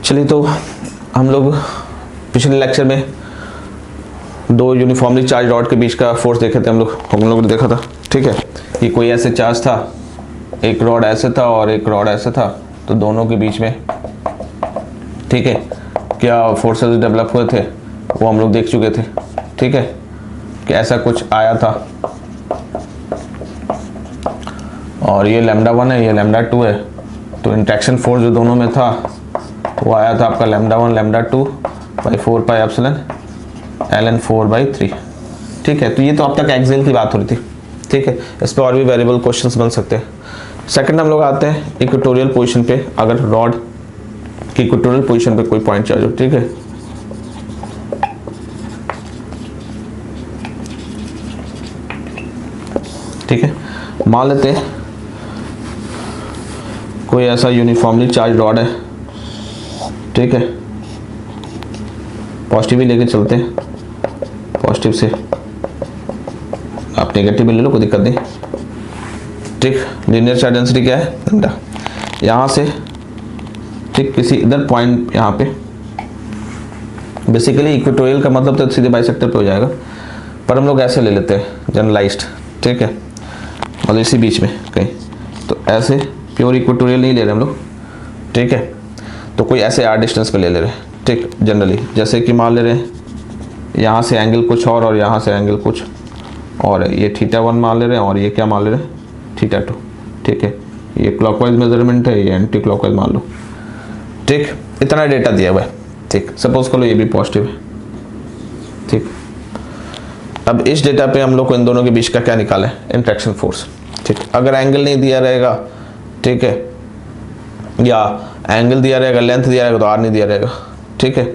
चलिए, तो हम लोग पिछले लेक्चर में दो यूनिफॉर्मली चार्ज रॉड के बीच का फोर्स देखे थे। हम लोग ने देखा था, ठीक है, कि कोई ऐसे चार्ज था, एक रॉड ऐसे था और एक रॉड ऐसे था, तो दोनों के बीच में, ठीक है, क्या फोर्सेस डेवलप हुए थे वो हम लोग देख चुके थे। ठीक है, कि ऐसा कुछ आया था और ये λ1 है, ये λ2 है, तो इंट्रैक्शन फोर्स जो दोनों में था वो आया था आपका λ1 λ2 बाई 4 पाई एप्सिलॉन ln 4/3। ठीक है, तो ये तो अब तक एक्सियल की बात हो रही थी। ठीक है, इस पर और भी वेरिएबल क्वेश्चंस बन सकते हैं। सेकंड हम लोग आते हैं इक्वेटोरियल पोजीशन पे। अगर रॉड की इक्वेटोरियल पोजीशन पे कोई पॉइंट चार्ज हो, ठीक है, ठीक है, मान लेते हैं कोई ऐसा यूनिफॉर्मली चार्ज रॉड है, ठीक है, पॉजिटिव ही लेके चलते हैं, पॉजिटिव से आप नेगेटिव भी ले लो, कोई दिक्कत नहीं। ठीक, लीनियर चार्ज डेंसिटी क्या है, लैम्डा। यहाँ से ठीक किसी इधर पॉइंट, यहाँ पे बेसिकली इक्वेटोरियल का मतलब तो सीधे बाइसेक्टर पे हो जाएगा, पर हम लोग ऐसे ले लेते हैं जनरलाइज्ड। ठीक है, मतलब इसी बीच में कहीं, तो ऐसे प्योर इक्वेटोरियल नहीं ले रहे हम लोग। ठीक है, तो कोई ऐसे आर डिस्टेंस पे ले ले रहे हैं। ठीक, जनरली जैसे कि मान ले रहे हैं यहाँ से एंगल कुछ और यहाँ से एंगल कुछ और है, ये θ1 मान ले रहे हैं और ये क्या मान ले रहे हैं, θ2। ठीक है, ये क्लॉकवाइज मेजरमेंट है, ये एंटी क्लॉकवाइज मान लो। ठीक, इतना डेटा दिया हुआ है। ठीक, सपोज कर लो ये भी पॉजिटिव है। ठीक, अब इस डेटा पे हम लोग को इन दोनों के बीच का क्या निकाले, इंट्रैक्शन फोर्स। ठीक, अगर एंगल नहीं दिया रहेगा, ठीक है, या एंगल दिया रहेगा, लेंथ दिया रहेगा, तो आर नहीं दिया रहेगा। ठीक है,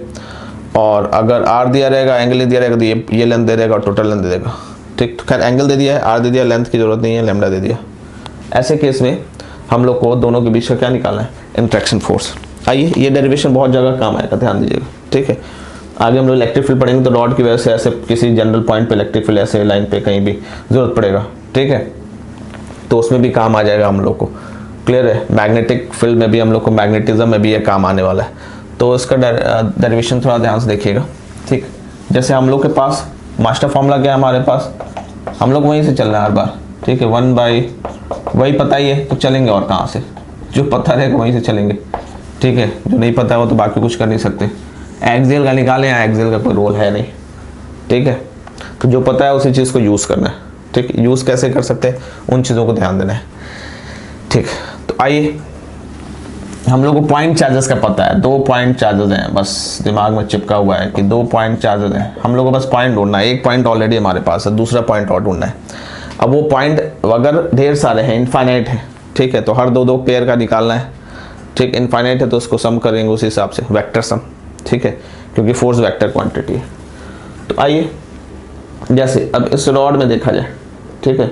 और अगर आर दिया रहेगा, एंगल नहीं दिया रहेगा, तो ये लेंथ दे देगा और टोटल लेंथ दे देगा। ठीक, तो खैर एंगल दे दिया है, आर दे दिया, लेंथ की जरूरत नहीं है, लैम्डा दे दिया। ऐसे केस में हम लोग को दोनों के बीच का क्या निकालना है, इंट्रैक्शन फोर्स। आइए, ये डेरिवेशन बहुत जगह काम आएगा, ध्यान दीजिएगा। ठीक है, आगे हम लोग इलेक्ट्रिक फील्ड पढ़ेंगे, तो रॉड की वजह से ऐसे किसी जनरल पॉइंट पे इलेक्ट्रिक फील्ड ऐसे लाइन पे कहीं भी जरूरत पड़ेगा। ठीक है, तो उसमें भी काम आ जाएगा हम लोग को। क्लियर है, मैग्नेटिक फील्ड में भी हम लोग को, मैग्नेटिज्म में भी ये काम आने वाला है, तो इसका डेरिवेशन थोड़ा ध्यान से देखिएगा। ठीक, जैसे हम लोग के पास मास्टर फॉर्मूला क्या है हमारे पास, हम लोग वहीं से चल रहे हैं हर बार। ठीक है, 1 बाई वही पता ही है, तो चलेंगे और कहाँ से, जो पता रहेगा वहीं से चलेंगे। ठीक है, जो नहीं पता है वो तो बाकी कुछ कर नहीं सकते। एक्सियल का निकालें, या एक्सियल का कोई रोल है नहीं। ठीक है, तो जो पता है उसी चीज़ को यूज़ करना है। ठीक, यूज़ कैसे कर सकते हैं, उन चीज़ों को ध्यान देना है। ठीक, तो आइए, हम लोग को पॉइंट चार्जेस का पता है, 2 पॉइंट चार्जेस हैं, बस दिमाग में चिपका हुआ है कि 2 पॉइंट चार्जेस हैं। हम लोग को बस पॉइंट ढूंढना है, एक पॉइंट ऑलरेडी हमारे पास है, दूसरा पॉइंट और ढूंढना है। अब वो पॉइंट अगर ढेर सारे हैं, इनफाइनाइट है, ठीक है, तो हर 2-2 पेयर का निकालना है। ठीक, इनफाइनाइट है तो उसको सम करेंगे उस हिसाब से, वेक्टर सम। ठीक है, क्योंकि फोर्स वेक्टर क्वांटिटी है। तो आइए, जैसे अब इस रॉड में देखा जाए, ठीक है,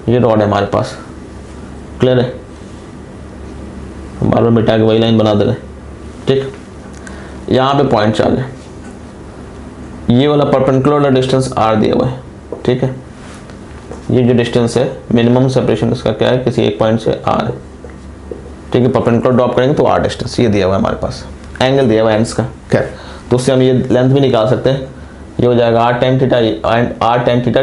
ये रॉड है हमारे पास, क्लियर है, बार बार मिटा के वही लाइन बना दे रहे। ठीक, यहाँ पे पॉइंट चार्ज है, ये वाला परपेंडिकुलर डिस्टेंस आर दिया हुआ है। ठीक है, ये जो डिस्टेंस है, मिनिमम सेपरेशन इसका क्या है, किसी एक पॉइंट से आर है। ठीक है, परपेंडिकुलर ड्रॉप करेंगे तो आर डिस्टेंस ये दिया हुआ है हमारे पास, एंगल दिया हुआ है एंड्स का। खैर, तो उससे हम ये लेंथ भी निकाल सकते हैं, ये हो जाएगा r tan theta and r tan theta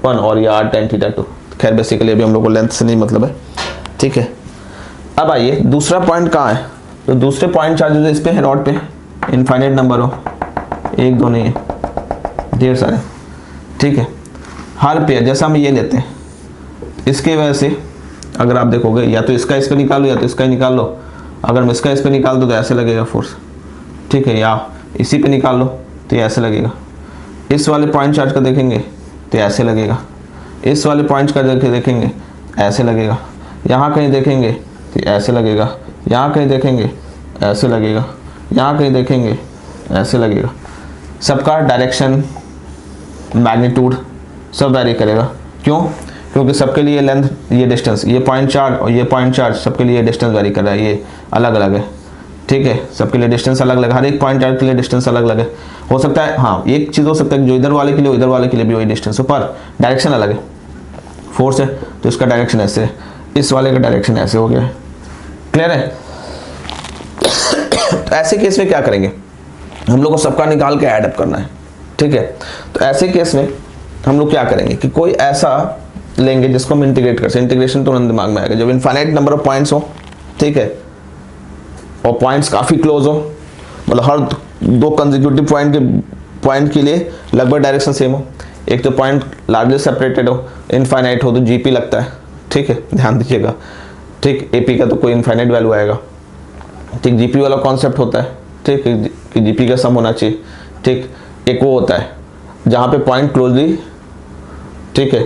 1 और ये r tan थीटा 2। खैर बेसिकली अभी हम लोग को लेंथ से नहीं मतलब है। ठीक है, अब आइए, दूसरा पॉइंट कहाँ है, तो दूसरे पॉइंट चार्जेस इस पे है, रॉड पे, इनफाइनाइट नंबर हो, 1 2 नहीं है, ढेर सारे। ठीक है, हर पेयर जैसा हम ये लेते हैं, इसके वजह से अगर आप देखोगे, या तो इसका इस पे निकालो या तो इसका ही निकाल लो। अगर मैं इसका इस पे निकाल दूँ तो ऐसे लगेगा फोर्स। ठीक है, या इसी पे निकाल लो तो ये ऐसे लगेगा। इस वाले पॉइंट चार्ज का देखेंगे तो ऐसे लगेगा, इस वाले पॉइंट का देखेंगे ऐसे लगेगा, यहाँ कहीं देखेंगे तो ऐसे लगेगा, यहाँ कहीं देखेंगे ऐसे लगेगा, यहाँ कहीं देखेंगे ऐसे लगेगा। सबका डायरेक्शन, मैग्नीट्यूड सब वैरी करेगा। क्यों? क्योंकि सबके लिए लेंथ, ये डिस्टेंस, ये पॉइंट चार्ज और ये पॉइंट चार्ज, सबके लिए डिस्टेंस वैरी कर रहा है, ये अलग अलग है। ठीक है, सबके लिए डिस्टेंस अलग अलग, हर एक पॉइंट चार्ज के लिए डिस्टेंस अलग अलग है। हो सकता है, हाँ, एक चीज़ हो सकता है जो इधर वाले के लिए, इधर वाले के लिए भी वही डिस्टेंस हो, पर डायरेक्शन अलग है। फोर्स है तो इसका डायरेक्शन ऐसे है, इस वाले का डायरेक्शन ऐसे हो गया है। क्लियर है? तो ऐसे केस में क्या करेंगे, हम लोग को सबका निकाल के ऐड अप करना है, ठीक है। तो ऐसे केस में हम लोग क्या करेंगे कि कोई ऐसा लेंगे जिसको हम इंटीग्रेट कर सकें। इंटीग्रेशन तो दिमाग में आएगा जब इनफाइनाइट नंबर ऑफ पॉइंट्स हो, ठीक है, और पॉइंट्स काफ़ी क्लोज हो, मतलब हर दो कंसेक्यूटिव पॉइंट के लिए लगभग डायरेक्शन सेम हो। एक तो पॉइंट लार्जली सेपरेटेड हो, इनफाइनाइट हो तो जीपी लगता है, ठीक है, ध्यान दीजिएगा, ठीक। एपी का तो कोई इनफाइनाइट वैल्यू आएगा, ठीक। जीपी वाला कॉन्सेप्ट होता है, ठीक, कि जीपी का सम होना चाहिए, ठीक। एक वो होता है जहाँ पे पॉइंट क्लोजली, ठीक है,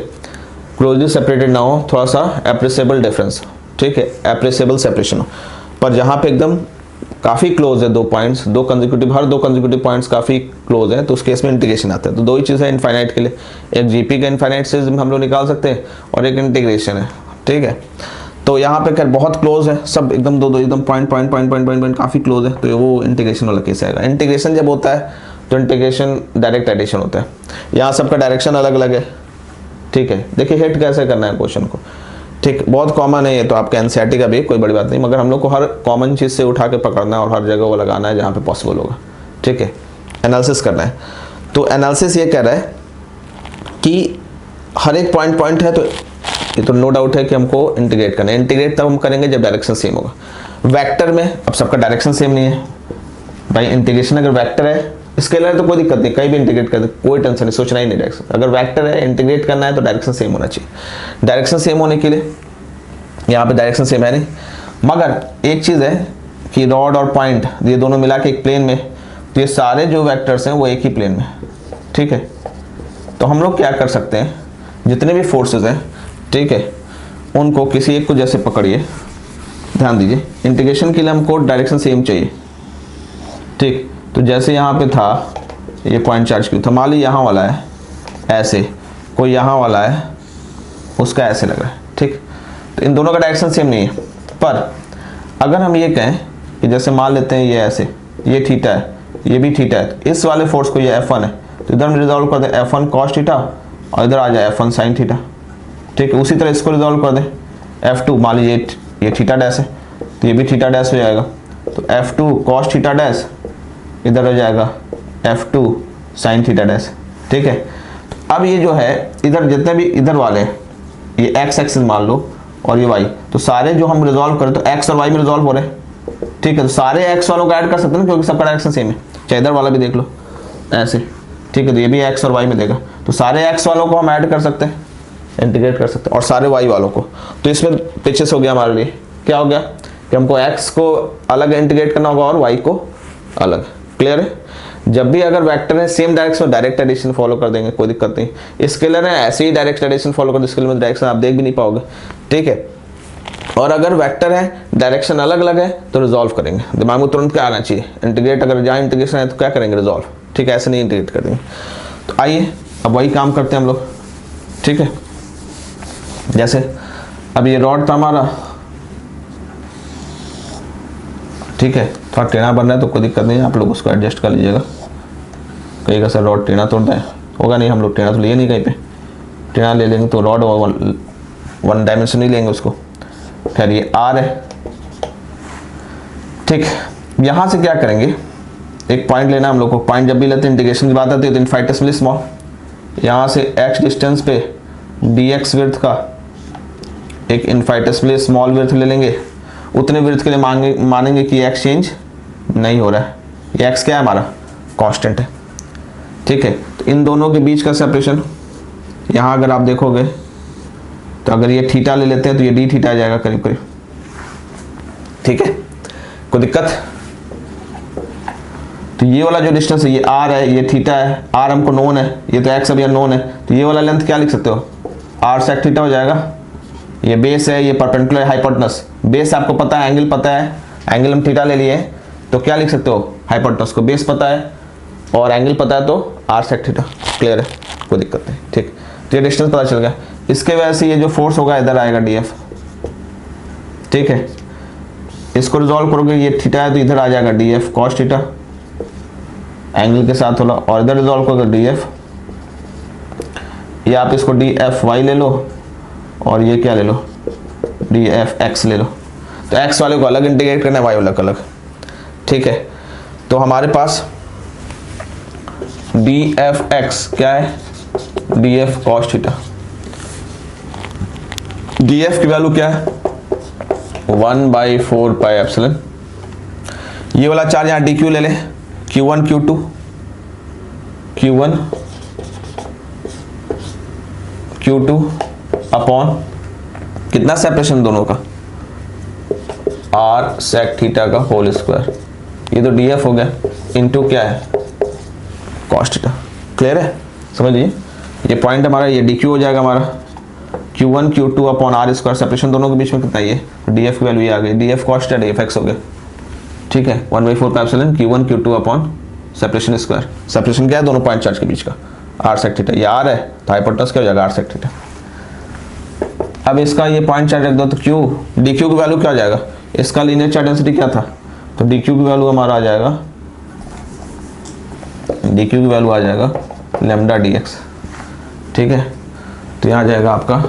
क्लोजली सेपरेटेड ना हो, थोड़ा सा एप्रिसिएबल डिफरेंस, ठीक है, एप्रिसिएबल सेपरेशन हो। पर जहाँ पे एकदम काफ़ी क्लोज है दो पॉइंट्स, हर दो कंसेक्यूटिव पॉइंट्स काफ़ी क्लोज है, तो उस केस में इंटीग्रेशन आता है। तो दो ही चीज़ है इनफाइनाइट के लिए, एक जीपी का इनफाइनाइट से हम लोग निकाल सकते हैं और एक इंटीग्रेशन है, ठीक है। तो यहाँ पे खैर बहुत क्लोज है, सब एकदम दो एकदम पॉइंट काफ़ी क्लोज है, तो वो इंटीग्रेशन वाला केस आएगा। इंटीग्रेशन जब होता है तो इंटीग्रेशन डायरेक्ट एडिशन होता है, यहाँ सबका डायरेक्शन अलग अलग है, ठीक है। देखिए हिट कैसे करना है क्वेश्चन को, ठीक, बहुत कॉमन है ये तो आपका एनसीईआरटी का भी, कोई बड़ी बात नहीं, मगर हम लोग को हर कॉमन चीज़ से उठा के पकड़ना है और हर जगह वो लगाना है जहाँ पे पॉसिबल होगा, ठीक है, एनालिसिस करना है। तो एनालिसिस ये कह रहा है कि हर एक पॉइंट है, तो ये तो नो डाउट है कि हमको इंटीग्रेट करना है। इंटीग्रेट तब हम करेंगे जब डायरेक्शन सेम होगा। वेक्टर में अब सबका डायरेक्शन सेम नहीं है भाई, इंटीग्रेशन अगर वेक्टर है, स्केलर है तो कोई दिक्कत नहीं, कहीं भी इंटीग्रेट कर दे, कोई टेंशन नहीं, सोचना ही नहीं डायरेक्शन। अगर वेक्टर है, इंटीग्रेट करना है तो डायरेक्शन सेम होना चाहिए। डायरेक्शन सेम होने के लिए यहाँ पे डायरेक्शन सेम है नहीं, मगर एक चीज़ है कि रॉड और पॉइंट ये दोनों मिला के एक प्लेन में, तो ये सारे जो वेक्टर्स हैं वो एक ही प्लेन में, ठीक है। तो हम लोग क्या कर सकते हैं, जितने भी फोर्सेस हैं, ठीक है, उनको किसी एक को जैसे पकड़िए, ध्यान दीजिए, इंटीग्रेशन के लिए हमको डायरेक्शन सेम चाहिए, ठीक। तो जैसे यहाँ पे था ये पॉइंट चार्ज क्यों था, मान ली यहाँ वाला है ऐसे, कोई यहाँ वाला है उसका ऐसे लग रहा है, ठीक। तो इन दोनों का डायरेक्शन सेम नहीं है। पर अगर हम ये कहें कि जैसे मान लेते हैं ये ऐसे, ये थीटा है, ये भी थीटा है, तो इस वाले फोर्स को ये F1 है, तो इधर हम रिजॉल्व कर दें F1 cos थीटा और इधर आ जाए F1 sin थीटा, ठीक है। उसी तरह इसको रिजॉल्व कर दें F2, मान लीजिए ये थीटा डैश है तो ये भी थीटा डैश हो जाएगा, तो F2 cos थीटा डैश इधर हो जाएगा F2 sin थीटा डैश, ठीक है। तो अब ये जो है इधर जितने भी इधर वाले ये x एक्सिस मान लो और ये y, तो सारे जो हम रिजॉल्व करें तो x और y में रिजॉल्व हो रहे हैं, ठीक है। तो सारे x वालों को ऐड कर सकते हैं क्योंकि सबका डायरेक्शन सेम है, चाहे इधर वाला भी देख लो ऐसे, ठीक है। तो ये भी x और y में देगा, तो सारे x वालों को हम ऐड कर सकते हैं, इंटीग्रेट कर सकते हैं, और सारे y वालों को। तो इसमें पीछे से हो गया हमारे लिए, क्या हो गया कि हमको x को अलग इंटीग्रेट करना होगा और y को अलग। क्लियर है? जब भी अगर वेक्टर है सेम डायरेक्शन में डायरेक्ट एडिशन फॉलो कर देंगे, कोई दिक्कत नहीं। स्केलर है ऐसे ही डायरेक्ट एडिशन फॉलो कर दो, स्केलर में डायरेक्शन आप देख भी नहीं पाओगे, ठीक है। और अगर वेक्टर है डायरेक्शन अलग अलग है तो रिजॉल्व करेंगे, दिमाग में तुरंत क्या आना चाहिए, इंटीग्रेट। अगर जहाँ इंटीग्रेशन है तो क्या करेंगे, रिजॉल्व, ठीक है, ऐसे नहीं इंटीग्रेट कर देंगे। तो आइए अब वही काम करते हैं हम लोग, ठीक है। जैसे अब ये रॉड था हमारा, ठीक है, थोड़ा टेढ़ा बन रहा है तो कोई दिक्कत नहीं है, आप लोग उसको एडजस्ट कर लीजिएगा। कहीं का सर रॉड टेढ़ा तोड़ता है, होगा नहीं, हम लोग टेढ़ा तो लिए नहीं, कहीं पे टेढ़ा ले लेंगे तो रॉड वन डायमेंशन नहीं लेंगे उसको। खैर ये आर है, ठीक। यहाँ से क्या करेंगे, एक पॉइंट लेना हम लोग को। पॉइंट जब भी लेते हैं इंटीग्रेशन की बात आती है तो इनफाइनेटली स्मॉल, यहाँ से x डिस्टेंस पे dx विड्थ का एक इनफाइनेटली स्मॉल विड्थ ले लेंगे। उतने विड्थ के लिए मानेंगे कि x चेंज नहीं हो रहा है, ये x क्या है हमारा, कांस्टेंट है, ठीक है। तो इन दोनों के बीच का सेपरेशन यहाँ अगर आप देखोगे तो अगर ये थीटा ले लेते हैं तो ये डी थीटा आ जाएगा करीब करीब, ठीक है, कोई दिक्कत। तो ये वाला जो डिस्टेंस है ये r है, ये थीटा है, r हमको नोन है, ये तो x अब ये नोन है, तो ये वाला लेंथ क्या लिख सकते हो, r sec थीटा हो जाएगा। ये बेस है, ये परपेंडिकुलर हाइपोटेनस, बेस आपको पता है, एंगल पता है, एंगल हम थीटा ले लिए तो क्या लिख सकते हो, हाइपोटेनस को बेस पता है और एंगल पता है तो r sec थीटा। क्लियर है, कोई दिक्कत नहीं, ठीक। तो ये डिस्टेंस पता चल गया। इसके वजह से ये जो फोर्स होगा इधर आएगा df, ठीक है। इसको रिजॉल्व करोगे, ये थीटा है तो इधर आ जाएगा df cos थीटा एंगल के साथ होला, और इधर रिजॉल्व करोगे df, या आप इसको dfy ले लो और ये क्या ले लो, dfx ले लो। तो x वाले को अलग इंटीग्रेट करना है, y वाला अलग, ठीक है, तो हमारे पास डी एफ एक्स क्या है, D F cos theta, D F की वैल्यू क्या है 1/4 पाई एप्सिलॉन। ये वाला चार्ज यहाँ डी क्यू ले लें, Q1 Q2 Q1 Q2 upon कितना सेपरेशन दोनों का, r sec थीटा का होल स्क्वायर, ये तो डी एफ हो गया, इनटू क्या है कॉस थीटा। क्लियर है, समझ लीजिए ये पॉइंट हमारा, ये डी क्यू हो जाएगा हमारा Q1 Q2 upon r square, separation दोनों के बीच में कितना, ये डी एफ की वैल्यू ये आ गई, D F cos theta D F x हो गया। ठीक है, 1/4 pi epsilon Q1 Q2 upon separation square, separation क्या है दोनों पॉइंट चार्ज के बीच का, r sec थीटा, ये r है तो हाइपोटेनस क्या हो जाएगा r sec थीटा। अब इसका ये पॉइंट चार्ज रख दो तो Q डी क्यू की वैल्यू क्या आ जाएगा, इसका लीनियर चार्ज डेंसिटी क्या था, तो डी क्यू की वैल्यू हमारा आ जाएगा, डी क्यू की वैल्यू आ जाएगा लैम्डा डी एक्स। ठीक है, तो यहाँ आ जाएगा आपका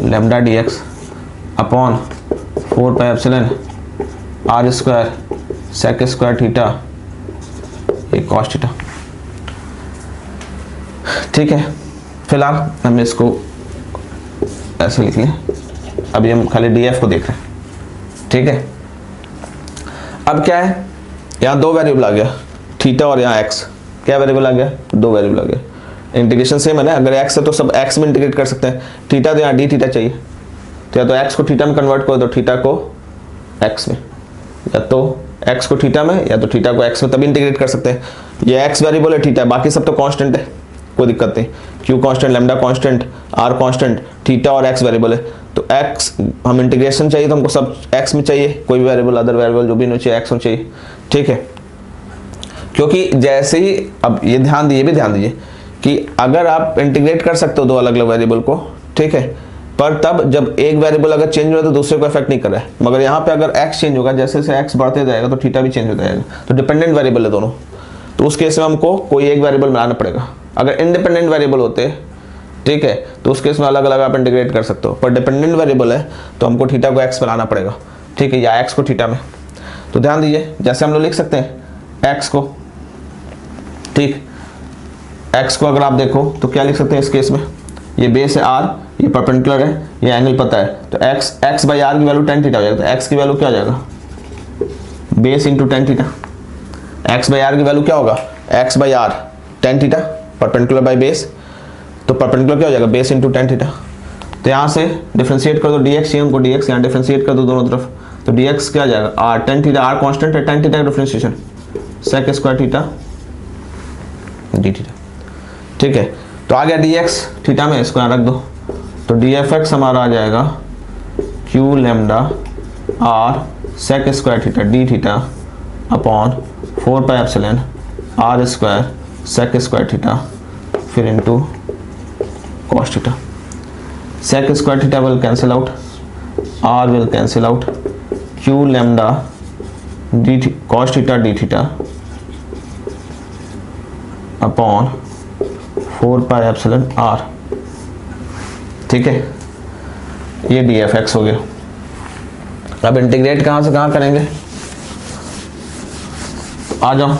lambda d x upon 4 pi epsilon r square sec square theta ये कॉस थीटा। ठीक है, फिलहाल हम इसको ऐसे लिख लें, अभी हम खाली डी एफ को देख रहे हैं। ठीक है, अब क्या है, यहाँ दो वेरिएबल आ गया थीटा और यहाँ एक्स, क्या वेरिएबल आ गया, दो वेरिएबल आ गया। इंटीग्रेशन सेम है ना, अगर एक्स है तो सब एक्स में इंटीग्रेट कर सकते हैं, थीटा तो यहाँ डी थीटा चाहिए, तो या तो एक्स को थीटा में कन्वर्ट करो तो थीटा को एक्स में, या तो एक्स को थीटा में या तो थीटा को एक्स में, तभी इंटीग्रेट कर सकते हैं। ये एक्स वेरिएबल है, थीटा, बाकी सब तो कांस्टेंट है, कोई दिक्कत नहीं, q constant, lambda constant, r constant, theta और एक्स वेरिएबल है। तो एक्स हम इंटीग्रेशन चाहिए तो हमको सब एक्स में चाहिए, कोई भी वेरिएबल अदर वेरिएबल जो भी नहीं चाहिए एक्स में चाहिए। ठीक है, क्योंकि जैसे ही, अब ये ध्यान दीजिए, भी ध्यान दीजिए कि अगर आप इंटीग्रेट कर सकते हो दो अलग अलग वेरिएबल को, ठीक है, पर तब जब एक वेरिएबल अगर चेंज हो रहा है तो दूसरे को इफेक्ट नहीं कर रहा है, मगर यहाँ पे अगर एक्स चेंज होगा, जैसे जैसे एक्स बढ़ते जाएगा तो थीटा भी चेंज होता जाएगा, तो डिपेंडेंट वेरिएबल है दोनों, तो उस केस में हमको कोई एक वेरिएबल बनाना पड़ेगा। अगर इंडिपेंडेंट वेरिएबल होते, ठीक है, तो उस केस में अलग अलग आप इंटीग्रेट कर सकते हो, पर डिपेंडेंट वेरिएबल है तो हमको थीटा को एक्स में लाना पड़ेगा, ठीक है, या एक्स को थीटा में। तो ध्यान दीजिए, जैसे हम लोग लिख सकते हैं एक्स को, ठीक, एक्स को अगर आप देखो तो क्या लिख सकते हैं इस केस में, ये बेस है आर, ये परपेंडिकुलर है, ये एंगल पता है, तो एक्स बाई आर की वैल्यू tan थीटा हो जाएगा, तो एक्स की वैल्यू क्या हो जाएगा, base into tan theta. X by r की वैल्यू क्या होगा, x by r tan theta, perpendicular by base, तो परपेंडिकुलर क्या हो जाएगा, बेस इंटू tan थीटा। तो यहाँ से डिफ्रेंशिएट कर दो, dx चाहिए हमको, dx यहाँ डिफ्रेंशिएट कर दो दोनों तरफ, तो dx क्या आ जाएगा, r tan theta, r constant है, tan थीटा का differentiation sec square theta d theta. ठीक है, तो आ गया dx थीटा में, इसको यहाँ रख दो, तो dfx हमारा आ जाएगा q lambda r sec square theta d theta upon 4 pi epsilon r square sec square theta फिर into cos theta. sec square theta will cancel out, r will cancel out, q lambda d cos theta d theta upon 4 pi epsilon r। ठीक है, ये dfx हो गया। अब integrate कहाँ से कहाँ करेंगे, आ जाओ,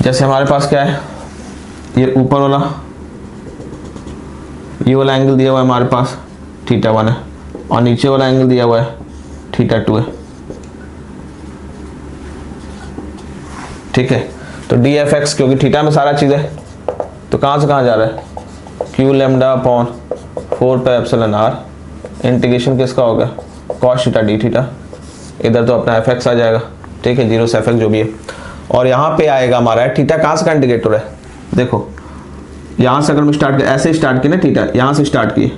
जैसे हमारे पास क्या है, ये ऊपर वाला ये वाला एंगल दिया हुआ है हमारे पास θ1 है, और नीचे वाला एंगल दिया हुआ है θ2 है। ठीक है, तो dfx क्योंकि थीटा में सारा चीज़ है, तो कहाँ से कहाँ जा रहा है, q lambda upon 4 pi epsilon r, integration किसका होगा, cos थीटा d थीटा, इधर तो अपना fx आ जाएगा। ठीक है, 0 से fx जो भी है, और यहाँ पे आएगा हमारा थीटा, कहाँ से इंटीग्रेट हो रहा है, देखो यहाँ से अगर हम स्टार्ट ऐसे स्टार्ट किए ना, थीटा यहाँ से स्टार्ट किए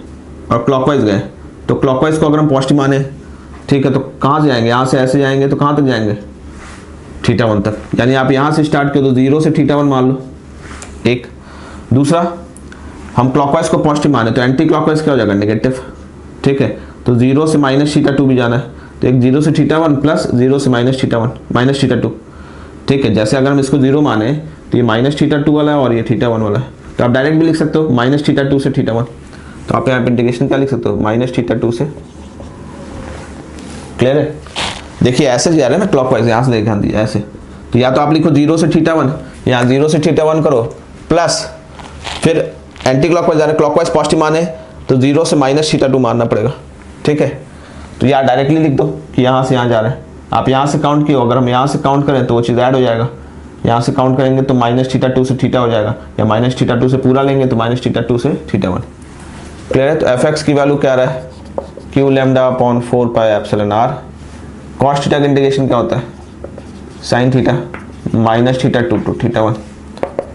और क्लॉकवाइज गए, तो क्लॉकवाइज को अगर हम पॉजिटिव माने, ठीक है, तो कहाँ से जाएंगे, यहाँ से ऐसे जाएंगे तो कहाँ तक जाएंगे, θ1 तक, यानी आप यहाँ से स्टार्ट किए तो 0 से θ1 मान लो, एक। दूसरा, हम क्लॉकवाइज को पॉजिटिव माने तो एंटी क्लॉकवाइज क्या हो जाएगा, नेगेटिव। ठीक है, तो 0 से -θ2 भी जाना है, तो एक 0 से θ1 प्लस 0 से -θ1 -θ2। ठीक है, जैसे अगर हम इसको 0 माने तो ये -θ2 वाला है और ये θ1 वाला है, तो आप डायरेक्ट भी लिख सकते हो -θ2 से θ1, तो आप यहाँ पे इंटीग्रेशन क्या लिख सकते हो, -θ2 से। क्लियर है, देखिए ऐसे जा रहे हैं ना क्लॉकवाइज, यहाँ से ध्यान दीजिए ऐसे, तो या तो आप लिखो 0 से θ1, यहाँ 0 से θ1 करो प्लस, फिर एंटी क्लॉकवाइज जा रहे हैं, क्लॉकवाइज पॉजिटिव माने तो 0 से -θ2 मानना पड़ेगा, ठीक है। तो यहाँ डायरेक्टली लिख दो कि यहाँ से यहाँ जा रहे हैं, आप यहाँ से काउंट किए, अगर हम यहाँ से काउंट करें तो वो चीज़ ऐड हो जाएगा, यहाँ से काउंट करेंगे तो -θ2 से θ हो जाएगा, या -θ2 से पूरा लेंगे तो -θ2 से θ1। क्लियर है। तो fx की वैल्यू क्या आ रहा है, q λ/4πε r। cos थीटा का इंटीग्रेशन क्या होता है, sin थीटा -θ2 to θ1,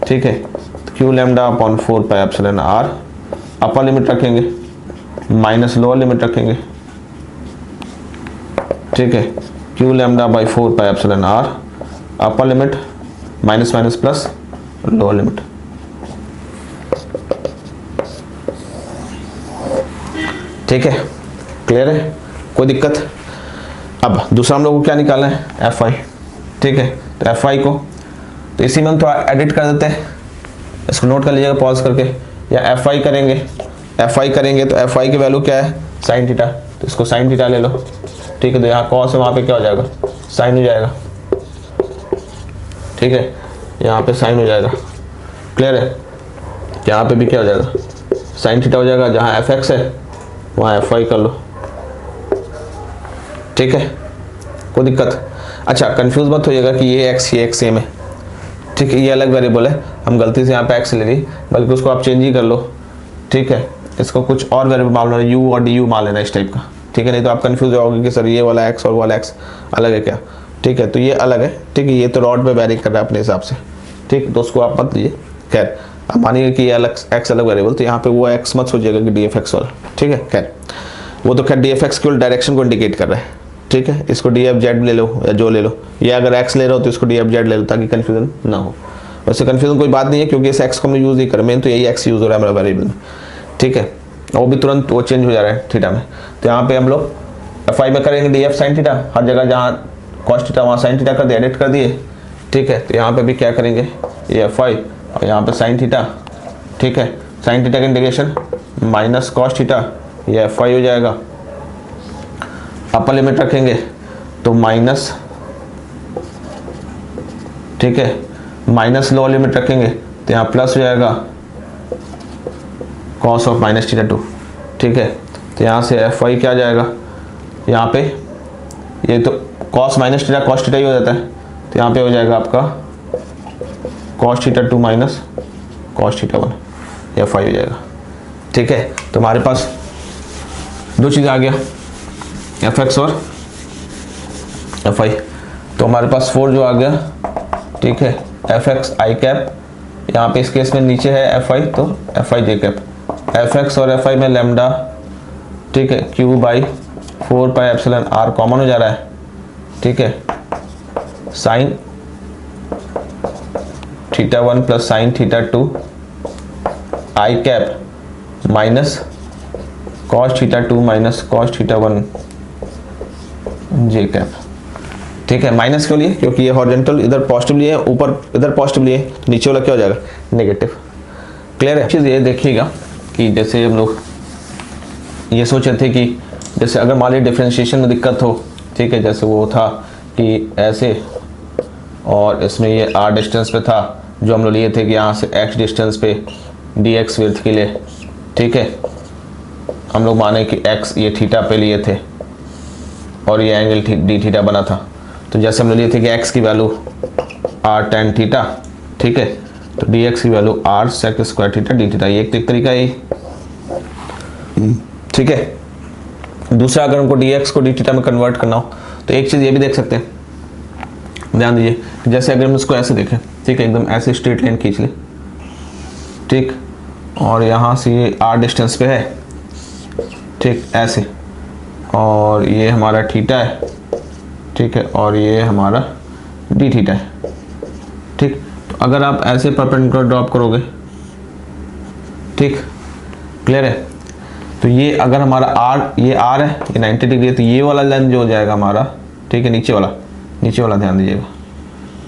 ठीक है। तो q λ/4πε r, अपर लिमिट रखेंगे माइनस लोअर लिमिट रखेंगे, ठीक है। q λ/4πε r, upper limit minus minus plus lower limit, ठीक है। क्लियर है, कोई दिक्कत। अब दूसरा हम लोग को क्या निकालना है, एफ आई, ठीक है। तो एफ आई को तो इसी में हम थोड़ा एडिट कर देते हैं, इसको नोट कर लीजिएगा पॉज करके, या एफ आई करेंगे, एफ आई करेंगे तो एफ आई की वैल्यू क्या है, साइन थीटा, तो इसको साइन थीटा ले लो, ठीक है। तो यहाँ कॉस है, वहाँ पे क्या हो जाएगा, साइन हो जाएगा, ठीक है। यहाँ पे साइन हो जाएगा, क्लियर है। यहाँ पे भी क्या हो जाएगा, साइन थीटा हो जाएगा, जहाँ एफ एक्स है वहाँ एफ आई कर लो, ठीक है, कोई दिक्कत। अच्छा कंफ्यूज मत होइएगा कि ये एक्स सेम है, ठीक है, ये अलग वेरिएबल है, हम गलती से यहाँ पे एक्स ले ली, बल्कि उसको आप चेंज ही कर लो, ठीक है। इसको कुछ और वेरिएबल मान लो, यू और डी यू मान लेना इस टाइप का, ठीक है। नहीं तो आप कंफ्यूज होगे कि सर ये वाला एक्स और वाला एक्स अलग है क्या, ठीक है। तो ये अलग है, ठीक है, ये तो रॉड पे वेरी कर रहा है अपने हिसाब से, ठीक, तो उसको आप मत लीजिए। खैर अब मानिए कि ये अलग एक्स अलग वेरिएबल, तो यहाँ पे वो एक्स मत सोचिएगा कि डी एफ एक्स वाला, ठीक है। खैर वो तो खैर डी एफ एक्स केवल डायरेक्शन को इंडिकेट कर रहा है, ठीक है। इसको डी एफ जेड ले लो या जो ले लो, या अगर एक्स ले रहे हो तो इसको डी एफ जेड ले लो, ताकि कन्फ्यूजन ना हो। वैसे कन्फ्यूजन कोई बात नहीं है, क्योंकि इस एक्स को हम यूज़ ही कर, मेन तो यही एक्स यूज़ हो रहा है हमारा वेरिएबल में, ठीक है। वो भी तुरंत वो चेंज हो जा रहा है थीटा में। तो यहाँ पे हम लोग एफ आई में करेंगे डी एफ साइन थीटा, हर जगह जहाँ कॉस थीटा वहाँ साइन थीटा कर दिए, एडिट कर दिए, ठीक है। तो यहाँ पे भी क्या करेंगे, ये एफ आई और यहाँ पे साइन थीटा, ठीक है। साइन थीटा का इंटीग्रेशन माइनस कॉस थीटा, ये एफ आई हो जाएगा, अपर लिमिट रखेंगे तो माइनस, ठीक है, माइनस लोअर लिमिट रखेंगे तो यहाँ प्लस हो जाएगा कॉस ऑफ -θ2, ठीक है। तो यहाँ से एफ आई क्या आ जाएगा, यहाँ पे ये तो cos minus theta cos theta ही हो जाता है, तो यहाँ पे हो जाएगा आपका cos θ2 minus cos θ1, F I हो जाएगा, ठीक है। तो हमारे पास दो चीज़ आ गया, एफ एक्स और एफ आई। तो हमारे पास 4 जो आ गया, ठीक है, एफ एक्स आई कैप, यहाँ पे इस केस में नीचे है एफ आई, तो F I J cap, F x और एफ आई में लैम्डा, ठीक है, क्यू बाई 4πε r कॉमन हो जा रहा है, ठीक है। Sine θ1 plus sine θ2 I cap minus cos θ2 minus cos θ1 J cap, ठीक है। माइनस क्यों लिए, क्योंकि ये हॉरिजॉन्टल इधर पॉजिटिव लिए, ऊपर इधर पॉजिटिव लिए, नीचे वाला क्या हो जाएगा, नेगेटिव। क्लियर है। चीज़ ये देखिएगा कि जैसे हम लोग ये सोच रहे थे कि जैसे अगर मान लीजिए डिफ्रेंशिएशन में दिक्कत हो, ठीक है, जैसे वो था कि ऐसे और इसमें ये r डिस्टेंस पे था, जो हम लोग लिए थे कि यहाँ से x डिस्टेंस पे dx विड्थ के लिए, ठीक है, हम लोग माने कि x ये थीटा पे लिए थे और ये एंगल डी थीटा बना था। तो जैसे हम लोग लिए थे कि x की वैल्यू r tan थीटा, ठीक है, तो dx की value r sec square theta d theta, ये एक तरीका है, ठीक है। दूसरा अगर हमको dx को डी थीटा में कन्वर्ट करना हो तो एक चीज़ ये भी देख सकते हैं, ध्यान दीजिए, जैसे अगर हम इसको ऐसे देखें, ठीक है, एकदम ऐसे स्ट्रेट लाइन खींच ले, ठीक, और यहाँ से ये r डिस्टेंस पे है, ठीक, ऐसे, और ये हमारा थीटा है, ठीक है, और ये हमारा डी थीटा है, ठीक। तो अगर आप ऐसे परपेंडिकुलर ड्रॉप करोगे, ठीक, क्लियर है, तो ये अगर हमारा r, ये r है, ये 90 डिग्री है, तो ये वाला लेंथ जो हो जाएगा हमारा, ठीक है, नीचे वाला ध्यान दीजिएगा,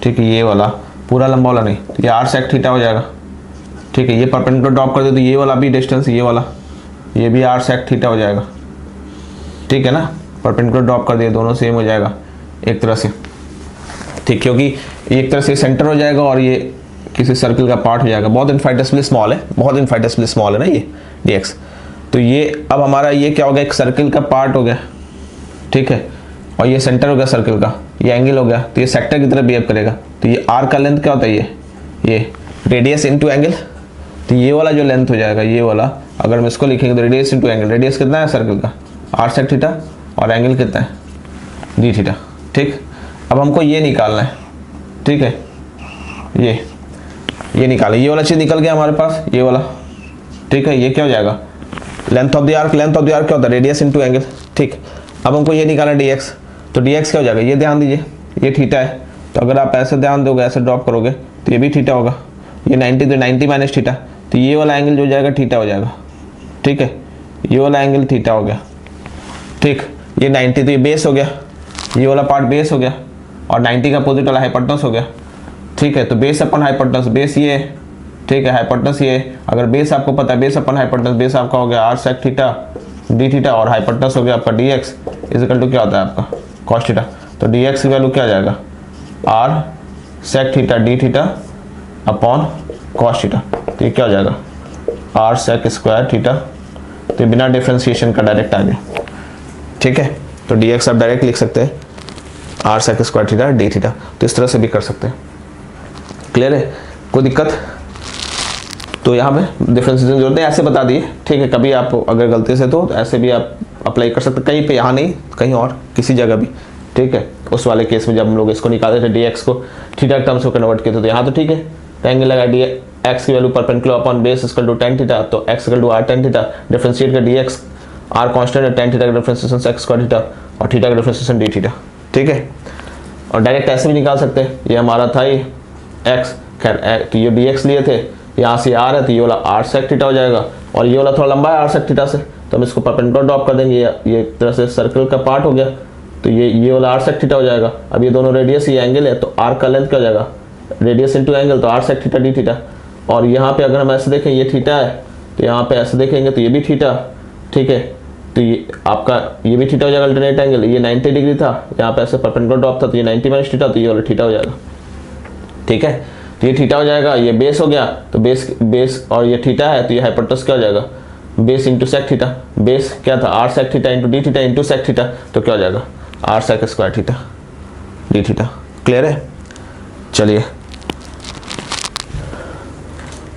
ठीक है, ये वाला पूरा लंबा वाला नहीं, तो ये r sec थीटा हो जाएगा, ठीक है। ये परपेंडिकुलर ड्रॉप कर दे तो ये वाला भी डिस्टेंस, ये वाला ये भी r sec थीटा हो जाएगा, ठीक है ना, परपेंडिकुलर ड्रॉप कर दिए, दोनों सेम हो जाएगा, एक तरह से, ठीक, क्योंकि एक तरह से सेंटर हो जाएगा और ये किसी सर्कल का पार्ट हो जाएगा। बहुत इनफाइनेटली स्मॉल है, बहुत इनफाइनेटली स्मॉल है ना ये dx। तो ये अब हमारा ये क्या हो गया, एक सर्कल का पार्ट हो गया, ठीक है, और ये सेंटर हो गया सर्कल का, ये एंगल हो गया, तो ये सेक्टर की तरह बिहेव करेगा। तो ये आर का लेंथ क्या होता है, ये रेडियस इनटू एंगल। तो ये वाला जो लेंथ हो जाएगा, ये वाला अगर हम इसको लिखेंगे तो रेडियस इनटू एंगल, रेडियस कितना है सर्कल का, आर सेक थीटा, और एंगल कितना है, डी थीटा, ठीक। अब हमको ये निकालना है, ठीक है, ये निकालें, ये वाला चीज़ निकल गया हमारे पास, ये वाला, ठीक है। ये क्या हो जाएगा, length of the arc, length of the arc क्या होता है, रेडियस इनटू एंगल, ठीक। अब हमको ये निकालना dx, तो dx क्या हो जाएगा, ये ध्यान दीजिए, ये थीटा है, तो अगर आप ऐसे ध्यान दोगे, ऐसे ड्रॉप करोगे तो ये भी थीटा होगा, ये 90 तो 90 माइनस थीटा, तो ये वाला एंगल जो जाएगा थीटा हो जाएगा, ठीक है, ये वाला एंगल थीटा हो गया, ठीक। ये 90 तो ये बेस हो गया, ये वाला पार्ट बेस हो गया, और 90 का अपोजिट वाला हाइपोटेनस हो गया, ठीक है। तो बेस अपन हाइपोटेनस, बेस ये, ठीक है, हाइपोटेनस ये, अगर बेस आपको पता है, बेस अपन हाइपोटेनस, बेस आपका हो गया r sec theta d theta, और हाइपोटेनस हो गया आपका dx इक्वल टू क्या होता है आपका cos थीटा। तो dx की वैल्यू क्या आ जाएगा, r sec theta d theta upon cos theta. तो ये क्या हो जाएगा, आर सेक स्क्वायर थीटा, तो ये बिना डिफ्रेंसिएशन का डायरेक्ट आ गया, ठीक है। तो dx आप डायरेक्ट लिख सकते हैं r sec square theta d theta, तो इस तरह से भी कर सकते हैं। क्लियर है, कोई दिक्कत? तो यहाँ पे डिफरेंशिएशन की जरूरत है, ऐसे बता दिए, ठीक है। कभी आप अगर गलती से तो ऐसे भी आप अप्लाई कर सकते, कहीं पे, यहाँ नहीं, कहीं और किसी जगह भी, ठीक है। उस वाले केस में जब हम लोग इसको निकाले थे dx को थीटा टर्म्स को कन्वर्ट किए थे, तो यहाँ तो ठीक है, तो एंगल लगा dx की value perpendicular upon base equal to tan theta, तो x equal to r tan theta, differentiate का dx, r कांस्टेंट है, tan थीटा का डिफरेंशिएशन sec स्क्वायर थीटा, और थीटा का डिफरेंशिएशन d थीटा, ठीक है। और डायरेक्ट ऐसे भी निकाल सकते हैं, ये हमारा था ये x, खैर तो ये dx लिए थे, यहाँ से r है, तो ये वाला r sec थीटा हो जाएगा, और ये वाला थोड़ा लंबा है r sec थीटा से, तो हम इसको परपेंडिकुलर ड्रॉप कर देंगे, ये एक तरह से सर्कल का पार्ट हो गया, तो ये वाला r sec थीटा हो जाएगा। अब ये दोनों रेडियस, ये एंगल है, तो r का लेंथ क्या हो जाएगा, रेडियस इनटू एंगल, तो r sec theta d theta. और यहाँ पे अगर हम ऐसे देखें, ये थीटा है, तो यहाँ पे ऐसे देखेंगे तो ये भी थीटा, ठीक है। तो ये आपका ये भी थीटा हो जाएगा, अल्टरनेट एंगल, ये 90 डिग्री था, यहाँ पे ऐसे परपेंडिकुलर ड्रॉप था, तो ये 90 माइनस थीटा, तो ये वाला थीटा हो जाएगा, ठीक है। तो ये थीटा हो जाएगा, ये बेस हो गया, तो बेस और ये थीटा है, तो ये हाइपोटेनस क्या हो जाएगा, base into sec theta, base क्या था r sec theta into d theta into sec theta, तो क्या हो जाएगा r sec square theta d theta. Clear है, चलिए